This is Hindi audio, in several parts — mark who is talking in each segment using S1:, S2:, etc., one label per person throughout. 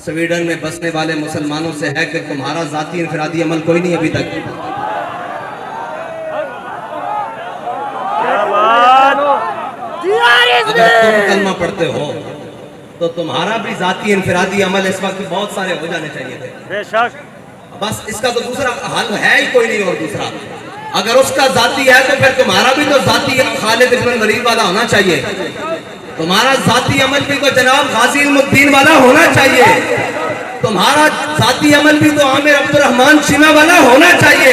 S1: स्वीडन में बसने वाले मुसलमानों से है कि तुम्हारा जाती इनफरादी अमल कोई नहीं अभी तक। अगर तुम कलमा पढ़ते हो तो तुम्हारा भी जाती इनफरादी अमल इस वक्त बहुत सारे हो जाने चाहिए थे।
S2: बेशक।
S1: बस इसका तो दूसरा हल है ही कोई नहीं। और दूसरा, अगर उसका जाती है तो फिर तुम्हारा भी तो जाती खालिद इब्न वलीद वाला होना चाहिए। तुम्हारा जाती अमल भी तो जनाब गाजी इल्मुद्दीन वाला होना चाहिए। तुम्हारा जाती अमल भी तो आमिर अब्दुर्रहमान शिमा वाला होना चाहिए।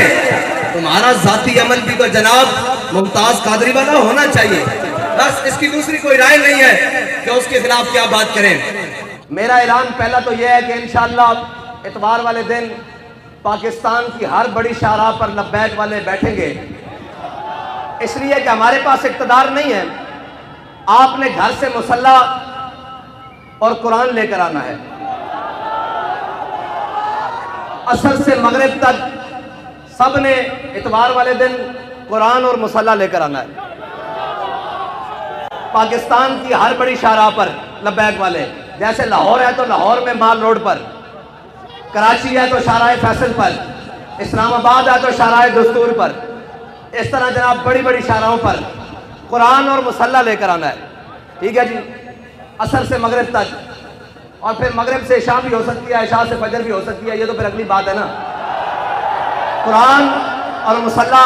S1: तुम्हारा जाती अमल भी तो जनाब मुमताज कादरी वाला होना चाहिए। बस इसकी दूसरी कोई राय नहीं है कि उसके खिलाफ क्या बात करें। मेरा ऐलान पहला तो यह है कि इंशाअल्लाह इतवार वाले दिन पाकिस्तान की हर बड़ी शाहराह पर लब्बैक वाले बैठेंगे, इसलिए कि हमारे पास इक़्तिदार नहीं है। आपने घर से मुसल्ला और कुरान लेकर आना है। असर से मगरिब तक सब ने इतवार वाले दिन कुरान और मुसल्ला लेकर आना है। पाकिस्तान की हर बड़ी शाहराह पर लब्बैक वाले, जैसे लाहौर है तो लाहौर में माल रोड पर, कराची है तो शाहराह फैसल पर, इस्लामाबाद है तो शाहराह दस्तूर पर, इस तरह जनाब बड़ी बड़ी शाहराहों पर कुरान और मुसल्ला लेकर आना है। ठीक है जी, असर से मगरिब तक, और फिर मगरिब से इशा भी हो सकती है, इशा से फजर भी हो सकती है, ये तो फिर अगली बात है ना। कुरान और मुसल्ला,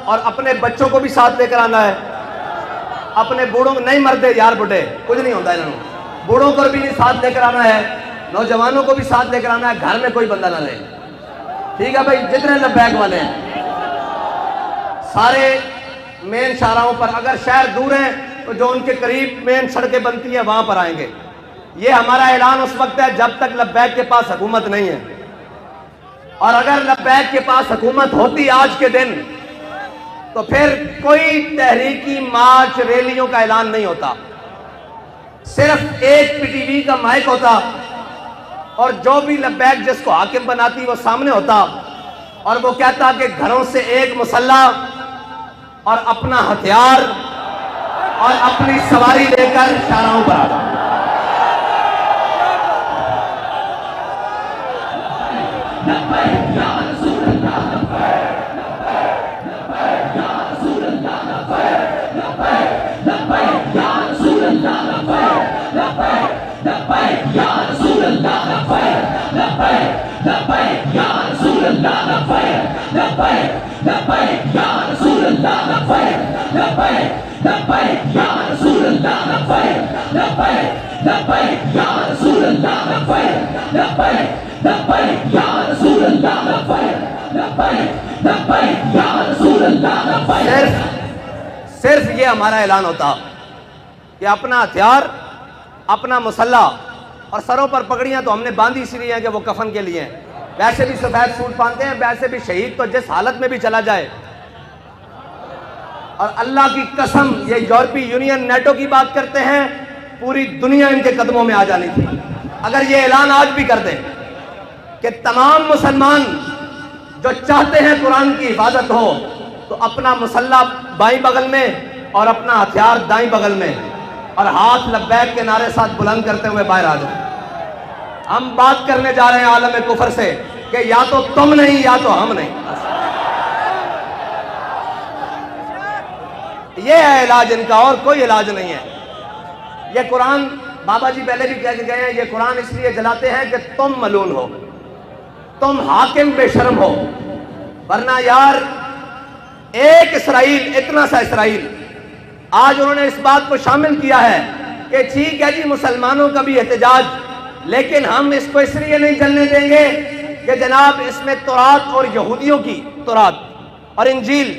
S1: और अपने बच्चों को भी साथ लेकर आना है। अपने बूढ़ों को नहीं मरते यार, बुढ़े कुछ नहीं होता इन्होंने, बूढ़ों को भी साथ लेकर आना है, नौजवानों को भी साथ लेकर आना है। घर में कोई बंदा ना रहे। ठीक है भाई, जितने लब्बैक वाले हैं सारे मेन शाहराहों पर, अगर शहर दूर हैं तो जो उनके करीब मेन सड़कें बनती हैं वहां पर आएंगे। ये हमारा ऐलान उस वक्त है जब तक लब्बैक के पास हुकूमत नहीं है। और अगर लब्बैक के पास हुकूमत होती आज के दिन तो फिर कोई तहरीकी मार्च रैलियों का ऐलान नहीं होता, सिर्फ एक पीटीवी का माइक होता और जो भी लब्बैक जिसको हाकिम बनाती वो सामने होता और वो कहता कि घरों से एक मुसल्ला और अपना हथियार और अपनी सवारी लेकर शाहराहों पर आ जाओ। सिर्फ ये हमारा ऐलान होता कि अपना हथियार, अपना मुसल्ला, और सरों पर पगड़ियां तो हमने बांधी इसलिए हैं कि वो कफन के लिए हैं। वैसे भी सफेद सूट पहनते हैं, वैसे भी शहीद तो जिस हालत में भी चला जाए। और अल्लाह की कसम, ये यूरोपीय यूनियन नेटो की बात करते हैं, पूरी दुनिया इनके कदमों में आ जानी थी अगर ये ऐलान आज भी कर दें कि तमाम मुसलमान जो चाहते हैं कुरान की हिफाजत हो तो अपना मुसल्ला बाईं बगल में और अपना हथियार दाईं बगल में, और हाथ लब्बैक के नारे साथ बुलंद करते हुए बाहर आ जाए। हम बात करने जा रहे हैं आलम कुफर से कि या तो तुम नहीं या तो हम नहीं। ये है इलाज इनका, और कोई इलाज नहीं है। ये कुरान बाबा जी पहले भी कह के गए हैं, ये कुरान इसलिए जलाते हैं कि तुम मलून हो, तुम हाकिम बेशर्म हो। वरना यार एक इसराइल, इतना सा इसराइल, आज उन्होंने इस बात को शामिल किया है कि ठीक है जी मुसलमानों का भी एहतजाज, लेकिन हम इसको इसलिए नहीं जलने देंगे कि जनाब इसमें तौरात और यहूदियों की तौरात और इंजील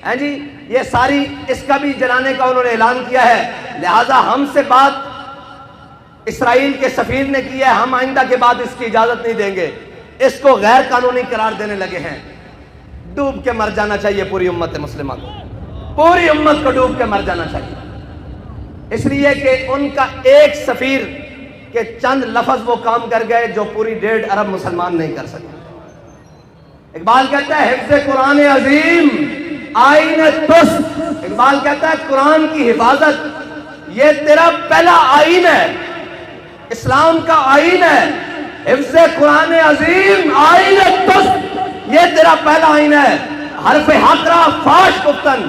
S1: है जी, ये सारी इसका भी जलाने का उन्होंने ऐलान किया है। लिहाजा हमसे बात इसराइल के सफीर ने की है, हम आइंदा के बाद इसकी इजाजत नहीं देंगे। इसको गैर कानूनी करार देने लगे हैं। डूब के मर जाना चाहिए पूरी उम्मत मुस्लिमा को, पूरी उम्मत को डूब के मर जाना चाहिए, इसलिए कि उनका एक सफीर के चंद लफ्ज वो काम कर गए जो पूरी 1.5 अरब मुसलमान नहीं कर सके। इकबाल कहता है हिफ्ज़ कुरान अजीम आईन तुस्त। इकबाल कहता है कुरान की हिफाजत ये तेरा पहला आईन है, इस्लाम का आईन है। हिफ्ज़े कुरान अजीम आइन तुस्त, ये तेरा पहला आइन है। हरफे हकरा फाश गुफ्तन,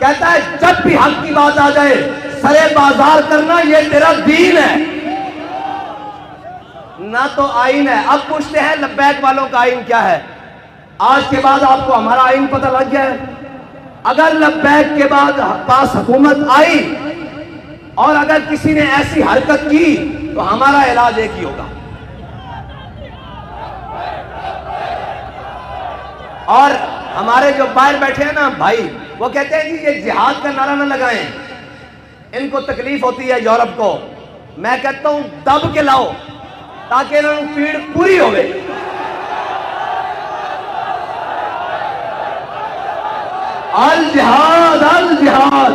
S1: कहता है जब भी हक की बात आ जाए सरे बाजार करना, ये तेरा दीन है ना तो आइन है। अब पूछते हैं लब्बैक वालों का आइन क्या है। आज के बाद आपको हमारा आइन पता लग गया है। अगर लब्बैक के बाद पास हुकूमत आई और अगर किसी ने ऐसी हरकत की तो हमारा इलाज एक ही होगा। और हमारे जो बाहर बैठे हैं ना भाई, वो कहते हैं कि ये जिहाद का नारा ना लगाएं, इनको तकलीफ होती है यूरोप को। मैं कहता हूं दब के लाओ ताकि इन्होंने पीड़ पूरी हो गई। अल जिहाद अल जिहाद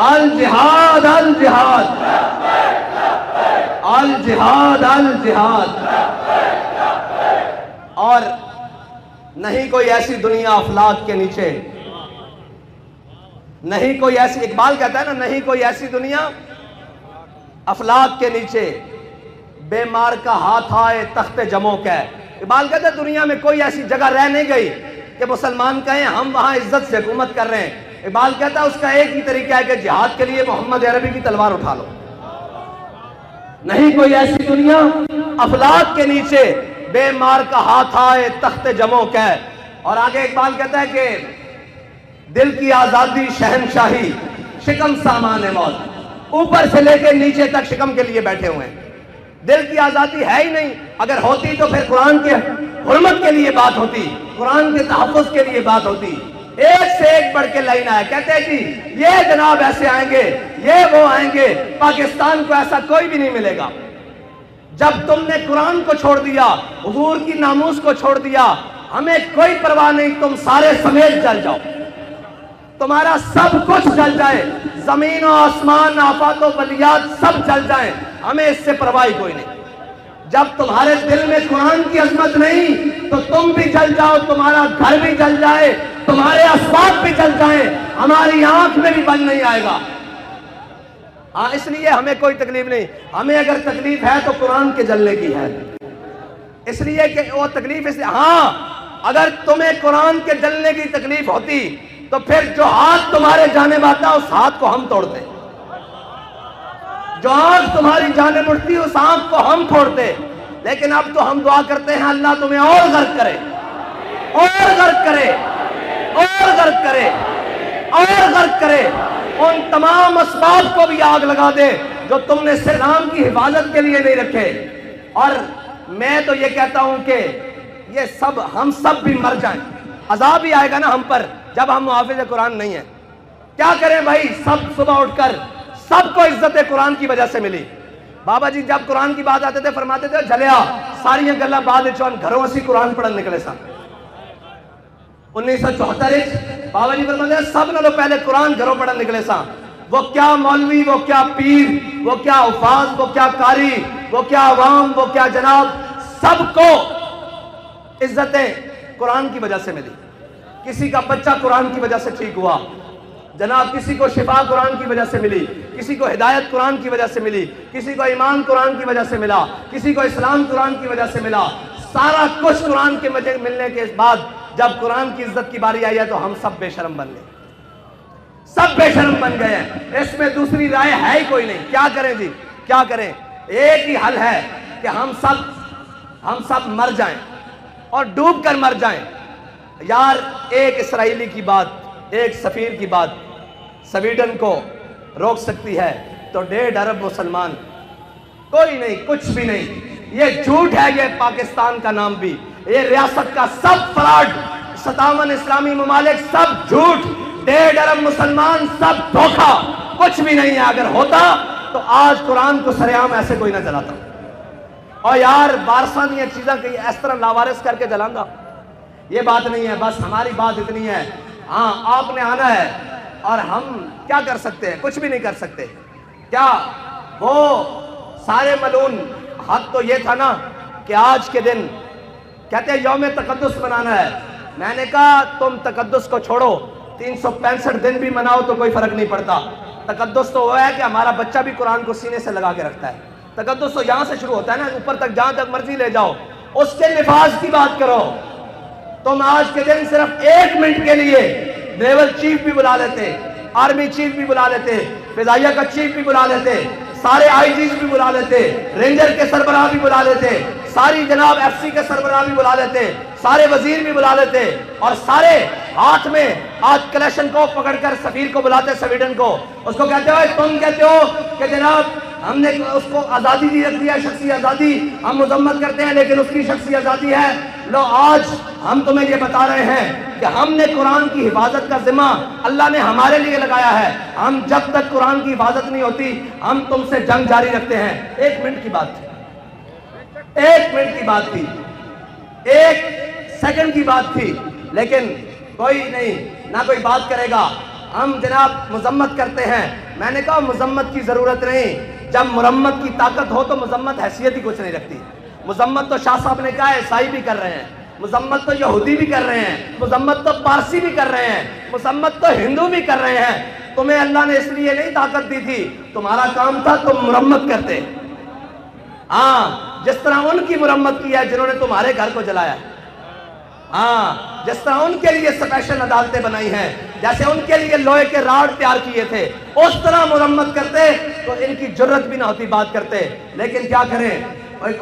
S1: अल जिहाद अल जिहाद अल जिहाद अल जिहाद। और नहीं कोई ऐसी दुनिया अफलाक के नीचे, नहीं कोई ऐसी, इकबाल कहता है ना, नहीं कोई ऐसी दुनिया अफलाक के नीचे, बेमार का हाथ आए तख्ते जमो कह। इकबाल कहता है दुनिया में कोई ऐसी जगह रह नहीं गई कि मुसलमान कहें हम वहां इज्जत से हुकूमत कर रहे हैं। इकबाल कहता है उसका एक ही तरीका है कि जिहाद के लिए मोहम्मद अरबी की तलवार उठा लो। नहीं कोई ऐसी दुनिया अफलाक के नीचे, बेमार का हाथ आए तख्ते जमो कह। और आगे इकबाल कहता है कि दिल की आजादी शहनशाही शिकम सामान मौत, ऊपर से लेकर नीचे तक शिकम के लिए बैठे हुए हैं। दिल की आजादी है ही नहीं, अगर होती तो फिर कुरान के हुर्मत के लिए बात होती, कुरान के तहफ़्फ़ुज़ के लिए बात होती। एक से एक बढ़ के लाइन आया, कहते हैं कि ये जनाब ऐसे आएंगे, ये वो आएंगे, पाकिस्तान को ऐसा कोई भी नहीं मिलेगा। जब तुमने कुरान को छोड़ दिया, हुजूर की नामूस को छोड़ दिया, हमें कोई परवाह नहीं, तुम सारे समेत जल जाओ, तुम्हारा सब कुछ जल जाए, जमीन और आसमान आफात और बलियात सब जल जाए, हमें इससे परवाह कोई नहीं। जब तुम्हारे दिल में कुरान की अजमत नहीं तो तुम भी जल जाओ, तुम्हारा घर भी जल जाए, तुम्हारे असबाब भी जल जाए, हमारी आंख में भी बल नहीं आएगा। हाँ, इसलिए हमें कोई तकलीफ नहीं। हमें अगर तकलीफ है तो कुरान के जलने की है, इसलिए कि वो तकलीफ इसलिए, हाँ अगर तुम्हें कुरान के जलने की तकलीफ होती तो फिर जो हाथ तुम्हारे जाने वाला उस हाथ को हम तोड़ते, जो आंख तुम्हारी जाने मुड़ती उस आंख को हम फोड़ते। लेकिन अब तो हम दुआ करते हैं अल्लाह तुम्हें और गर्क करे, और गर्क करे, और गर्क करे, और गर्क करे, उन तमाम असबाब को भी आग लगा दे जो तुमने इस्लाम की हिफाजत के लिए नहीं रखे। और मैं तो ये कहता हूं कि ये सब, हम सब भी मर जाएं, अजाब ही आएगा ना हम पर जब हम मुहाफिज कुरान नहीं है। क्या करें भाई, सब सुबह उठकर सबको इज्जत कुरान की वजह से मिली। बाबा जी जब कुरान की बात आते थे फरमाते थे जलिया सारिया गल्लां बाद चौन घरों असी कुरान पढ़न निकले सन। 1974 बाबा जी फरमाते सब नालों पहले कुरान घरों पढ़न निकले सा। वो क्या मौलवी, वो क्या पीर, वो क्या उफाज, वो क्या कारी, वो क्या अवाम, वो क्या जनाब, सबको इज्जतें कुरान की वजह से मिली। किसी का बच्चा कुरान की वजह से ठीक हुआ जनाब, किसी को शिफा कुरान की वजह से मिली, किसी को हिदायत कुरान की वजह से मिली, किसी को ईमान कुरान की वजह से मिला, किसी को इस्लाम कुरान की वजह से मिला। सारा कुछ कुरान के वजह मिलने के बाद जब कुरान की इज्जत की बारी आई है तो हम सब बेशरम बन गए, सब बेशरम बन गए हैं। इसमें दूसरी राय है ही कोई नहीं। क्या करें जी, क्या करें? एक ही हल है कि हम सब मर जाएं और डूब कर मर जाएं। यार एक इसराइली की बात, एक सफीर की बात स्वीडन को रोक सकती है तो 1.5 अरब मुसलमान, कोई नहीं, कुछ भी नहीं। ये झूठ है, ये पाकिस्तान का नाम भी, ये रियासत का सब फ्रॉड, 57 इस्लामी ममालिक सब झूठ, 1.5 अरब मुसलमान सब धोखा, कुछ भी नहीं है। अगर होता तो आज कुरान को सरेआम ऐसे कोई ना जलाता। और यार बारसा नहीं है चीज़ा कि इस तरह लावारिस करके जलाऊंगा, ये बात नहीं है। बस हमारी बात इतनी है, हाँ आपने आना है और हम क्या कर सकते हैं? कुछ भी नहीं कर सकते। क्या वो सारे मलून हक तो ये था ना कि आज के दिन कहते हैं यौम तकद्दुस मनाना है। मैंने कहा तुम तकद्दुस को छोड़ो, 365 दिन भी मनाओ तो कोई फर्क नहीं पड़ता। तकद्दुस तो वो है कि हमारा बच्चा भी कुरान को सीने से लगा के रखता है, तकद्दुस तो यहाँ से शुरू होता है ना, ऊपर तक जहाँ तक मर्जी ले जाओ। उसके निफाज की बात करो। तुम आज के दिन सिर्फ 1 मिनट के लिए नेवल चीफ भी बुला लेते, आर्मी चीफ भी बुला लेते, फिजाइया का चीफ भी बुला लेते, सारे आईजीज भी बुला लेते, रेंजर के सरबराह भी बुला लेते, सारी जनाब एफसी के सरबराह भी बुला लेते, सारे वजीर भी बुला लेते, और सारे हाथ में आज कलेक्शन को पकड़कर सफीर को बुलाते, स्वीडन को। उसको कहते हो, तुम कहते हो कि जनाब हमने उसको आज़ादी दी, रख दिया शख्सी आज़ादी, हम मुजम्मत करते हैं लेकिन उसकी शख्सी आज़ादी है। लो आज हम तुम्हें ये बता रहे हैं कि हमने कुरान की हिफाजत का जिम्मा अल्लाह ने हमारे लिए लगाया है। हम जब तक कुरान की हिफाजत नहीं होती हम तुमसे जंग जारी रखते हैं। 1 मिनट की बात थी, 1 मिनट की बात थी, 1 सेकंड की बात थी, लेकिन कोई नहीं, ना कोई बात करेगा। हम जनाब मुजम्मत करते हैं। मैंने कहा मुजम्मत की जरूरत नहीं, जब मुरम्मत की ताकत हो तो मुजम्मत हैसियत ही कुछ नहीं रखती। मुजम्मत तो शाह साहब ने कहा ईसाई भी कर रहे हैं, मुजम्मत तो यहूदी भी कर रहे हैं, मुजम्मत तो पारसी भी कर रहे हैं, मुजम्मत तो हिंदू भी कर रहे हैं। तुम्हें अल्लाह ने इसलिए नहीं ताकत दी थी, तुम्हारा काम था तुम मुरम्मत करते। हाँ, जिस तरह उनकी मुरम्मत की है जिन्होंने तुम्हारे घर को जलाया। हाँ, जिस तरह उनके लिए स्पेशल अदालतें बनाई हैं, जैसे उनके लिए लोहे के राड तैयार किए थे, उस तरह मुरम्मत करते तो इनकी जरूरत भी ना होती बात करते। लेकिन क्या करें,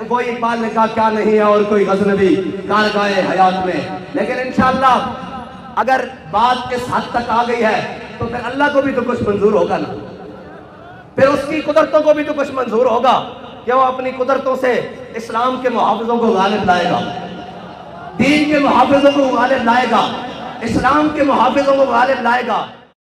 S1: वो इकबाल ने कहा क्या नहीं है और कोई गज़नबी कारगाए हयात में। लेकिन इंशाअल्लाह अगर बात इस हद तक आ गई है तो फिर अल्लाह को भी तो कुछ मंजूर होगा ना, फिर उसकी कुदरतों को भी तो कुछ मंजूर होगा कि वो अपनी कुदरतों से इस्लाम के मुहाफिजों को गालिब लाएगा, दीन के मुहाफिजों को गालिब लाएगा, इस्लाम के मुहाफिजों को गालिब लाएगा।